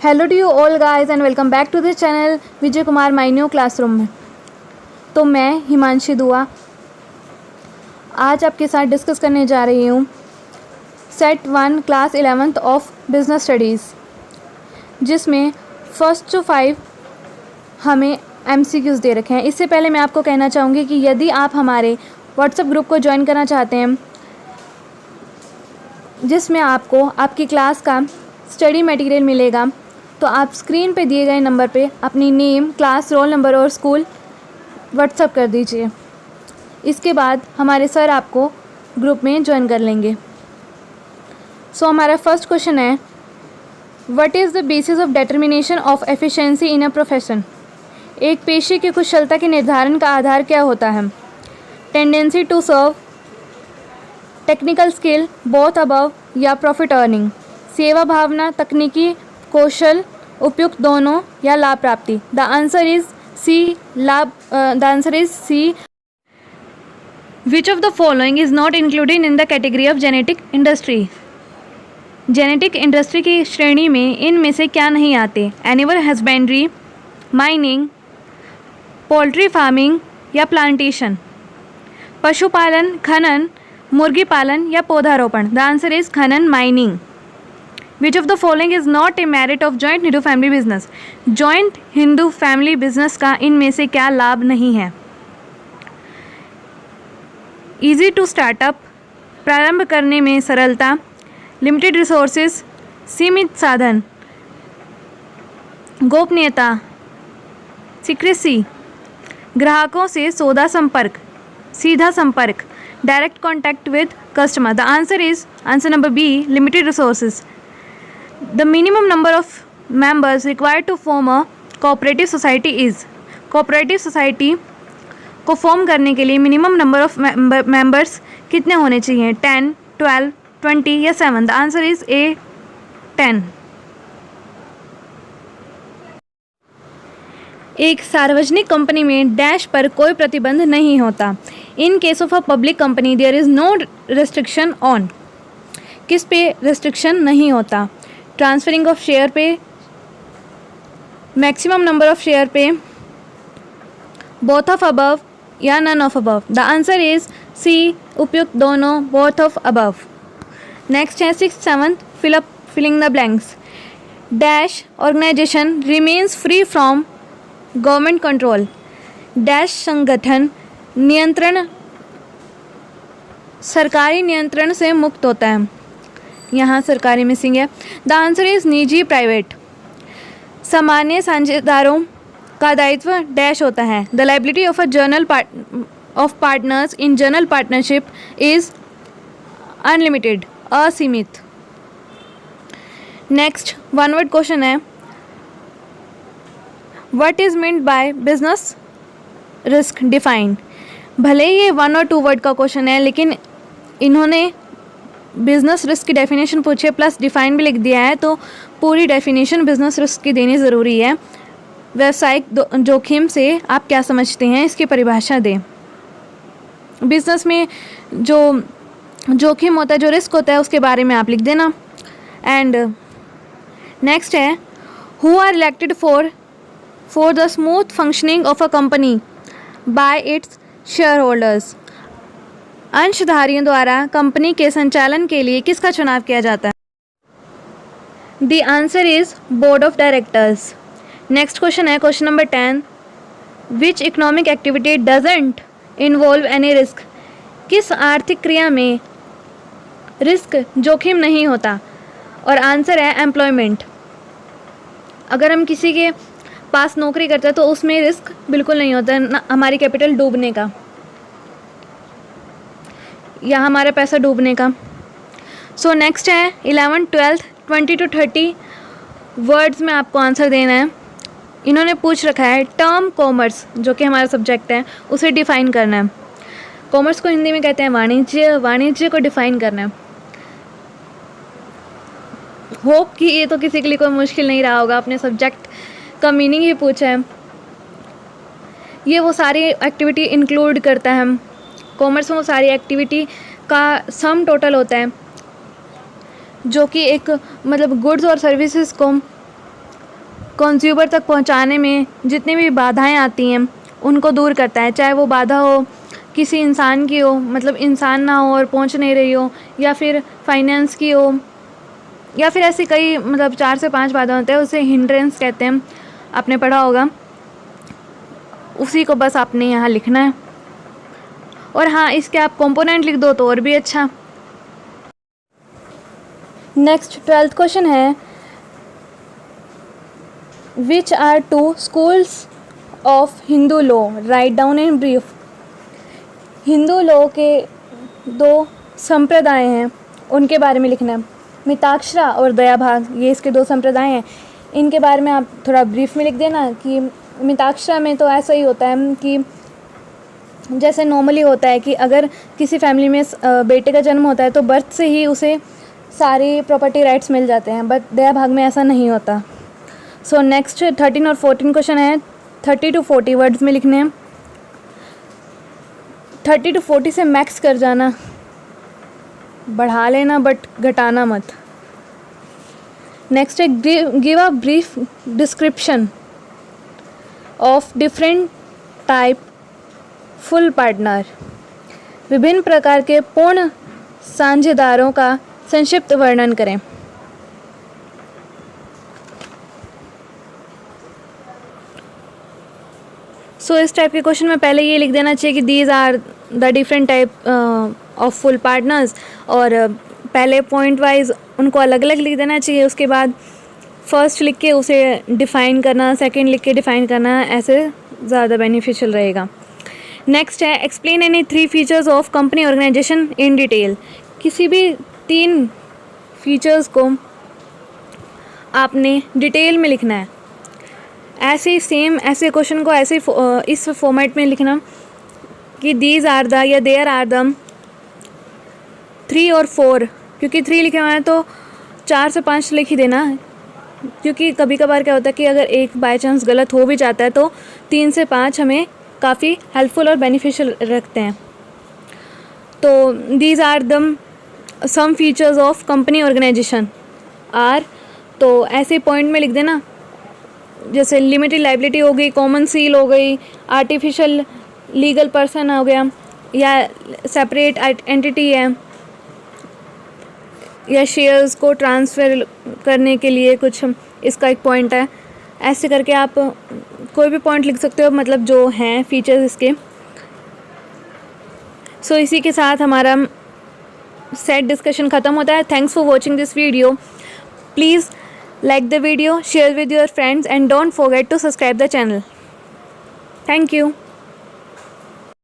Hello to you all guys and welcome back to this channel Vijay Kumar my new classroom में। तो मैं हिमांशी दुआ आज आपके साथ डिस्कस करने जा रही हूँ set 1 class 11th of business studies, जिसमें फर्स्ट टू 5 हमें MCQs दे रखे हैं। इससे पहले मैं आपको कहना चाहूँगी कि यदि आप हमारे व्हाट्सएप ग्रुप को ज्वाइन करना चाहते हैं, जिसमें आपको आपकी क्लास का स्टडी मटेरियल मिलेगा, तो आप स्क्रीन पे दिए गए नंबर पे अपनी नेम, क्लास, रोल नंबर और स्कूल व्हाट्सएप कर दीजिए। इसके बाद हमारे सर आपको ग्रुप में ज्वाइन कर लेंगे। सो हमारा फर्स्ट क्वेश्चन है, what is the basis of determination of efficiency in a profession? एक पेशे की कुशलता के निर्धारण का आधार क्या होता है? Tendency to serve, technical skill, both above या प्रॉफिट अर्निंग? सेवा भावना, तकनीकी कौशल, उपयुक्त दोनों या लाभ प्राप्ति? The answer is C. Which of the following is not included in the category of genetic industry? Genetic industry की श्रेणी में इनमें से क्या नहीं आते? Animal husbandry, mining, poultry farming या प्लांटेशन? पशुपालन, खनन, मुर्गी पालन या पौधारोपण? द आंसर इज खनन, mining. Which of the following is not a merit of joint Hindu family business? Joint Hindu family business का इनमें से क्या लाभ नहीं है? ईजी टू स्टार्टअप, प्रारंभ करने में सरलता, लिमिटेड रिसोर्सेज, सीमित साधन, गोपनीयता, सीक्रेसी, ग्राहकों से सौदा संपर्क, सीधा संपर्क, direct contact with customer? The answer is answer number B, limited resources. The minimum number of members required to form a cooperative society is? Cooperative society को फॉर्म करने के लिए मिनिमम नंबर ऑफ मेंबर्स कितने होने चाहिए? 10, 12, 20 या 7? The answer is a, 10। एक सार्वजनिक कंपनी में डैश पर कोई प्रतिबंध नहीं होता। In case of a public company there is no restriction on? किस पे रेस्ट्रिक्शन नहीं होता? ट्रांसफरिंग ऑफ शेयर पे, मैक्सिमम नंबर ऑफ शेयर पे, बोथ ऑफ अबव या none of above? The answer is C, उपयुक्त दोनों, बोथ ऑफ अबव। नेक्स्ट है 6th 7th filling the blanks. Dash organisation remains free from government control? Dash संगठन नियंत्रण, सरकारी नियंत्रण से मुक्त होता है। यहाँ सरकारी मिसिंग है। द आंसर इज निजी, प्राइवेट। सामान्य साझेदारों का दायित्व डैश होता है? The liability of a journal of partners in journal partnership is unlimited, असीमित। नेक्स्ट वन वर्ड क्वेश्चन है, what is meant by business risk defined? भले ही ये 1 और 2 वर्ड का क्वेश्चन है, लेकिन इन्होंने बिजनेस रिस्क की डेफिनेशन पूछी है प्लस डिफाइन भी लिख दिया है, तो पूरी डेफिनेशन बिजनेस रिस्क की देनी ज़रूरी है। व्यावसायिक जोखिम से आप क्या समझते हैं, इसकी परिभाषा दें। बिजनेस में जो जोखिम होता है, जो रिस्क होता है, उसके बारे में आप लिख देना। एंड नेक्स्ट है, who are elected for the smooth functioning of a company by its shareholders? अंशधारियों द्वारा कंपनी के संचालन के लिए किसका चुनाव किया जाता है? The answer is board of directors. Next question है question number 10, which economic activity doesn't involve any risk? किस आर्थिक क्रिया में रिस्क, जोखिम नहीं होता? और आंसर है एम्प्लॉयमेंट। अगर हम किसी के पास नौकरी करते हैं तो उसमें रिस्क बिल्कुल नहीं होता ना, हमारी कैपिटल डूबने का या हमारा पैसा डूबने का। सो नेक्स्ट है 11th 12th 20 to 30 वर्ड्स में आपको आंसर देना है। इन्होंने पूछ रखा है टर्म कॉमर्स, जो कि हमारा सब्जेक्ट है, उसे डिफाइन करना है। कॉमर्स को हिंदी में कहते हैं वाणिज्य, वाणिज्य को डिफाइन करना है। होप कि ये तो किसी के लिए कोई मुश्किल नहीं रहा होगा, अपने सब्जेक्ट का मीनिंग ही पूछा है। ये वो सारी एक्टिविटी इंक्लूड करता है, कॉमर्स में वो सारी एक्टिविटी का सम टोटल होता है, जो कि एक मतलब गुड्स और सर्विसेज को कंज्यूमर तक पहुंचाने में जितनी भी बाधाएं आती हैं उनको दूर करता है, चाहे वो बाधा हो किसी इंसान की हो, मतलब इंसान ना हो और पहुंच नहीं रही हो, या फिर फाइनेंस की हो, या फिर ऐसी कई मतलब 4 से 5 बाधा होते हैं, उसे हिंड्रेंस कहते हैं। आपने पढ़ा होगा, उसी को बस आपने यहाँ लिखना है। और हाँ, इसके आप कंपोनेंट लिख दो तो और भी अच्छा। नेक्स्ट 12th क्वेश्चन है, which are 2 schools of Hindu law, write down in brief. Hindu law के 2 संप्रदाय हैं, उनके बारे में लिखना है। मिताक्षरा और दयाभाग, ये इसके 2 संप्रदाय हैं, इनके बारे में आप थोड़ा ब्रीफ में लिख देना। कि मिताक्षरा में तो ऐसा ही होता है कि जैसे नॉर्मली होता है कि अगर किसी फैमिली में बेटे का जन्म होता है तो बर्थ से ही उसे सारी प्रॉपर्टी राइट्स मिल जाते हैं, बट दयाभाग में ऐसा नहीं होता। सो नेक्स्ट 13 और 14 क्वेश्चन है, 30 to 40 वर्ड्स में लिखने हैं। 30 to 40 से मैक्स कर जाना, बढ़ा लेना बट घटाना मत। नेक्स्ट है, give a brief description of different type full partner. विभिन्न प्रकार के पूर्ण साझेदारों का संक्षिप्त वर्णन करें। सो इस टाइप के क्वेश्चन में पहले ये लिख देना चाहिए कि these are the different type of full partners, और पहले पॉइंट वाइज उनको अलग अलग लिख देना चाहिए। उसके बाद फर्स्ट लिख के उसे डिफ़ाइन करना, सेकंड लिख के डिफ़ाइन करना, ऐसे ज़्यादा बेनिफिशियल रहेगा। नेक्स्ट है, explain any 3 features of company organisation in detail. किसी भी 3 फीचर्स को आपने डिटेल में लिखना है। ऐसे सेम ऐसे क्वेश्चन को ऐसे इस फॉर्मेट में लिखना कि दीज आर द या देयर आर द 3 और 4, क्योंकि 3 लिखे हुए हैं तो 4 से 5 लिख ही देना, क्योंकि कभी कभार क्या होता है कि अगर एक बाय चांस गलत हो भी जाता है तो 3 से 5 हमें काफ़ी हेल्पफुल और बेनिफिशियल रखते हैं। तो these are the some features of company organisation are, तो ऐसे पॉइंट में लिख देना, जैसे लिमिटेड लाइबिलिटी हो गई, कॉमन सील हो गई, आर्टिफिशियल लीगल पर्सन हो गया, या सेपरेट एंटिटी है, या शेयर्स को ट्रांसफ़र करने के लिए कुछ इसका एक पॉइंट है। ऐसे करके आप कोई भी पॉइंट लिख सकते हो, मतलब जो हैं फीचर्स इसके। सो इसी के साथ हमारा सेट डिस्कशन ख़त्म होता है। Thanks for watching this video. Please like the video, share with your friends, and don't forget to subscribe the channel. Thank you.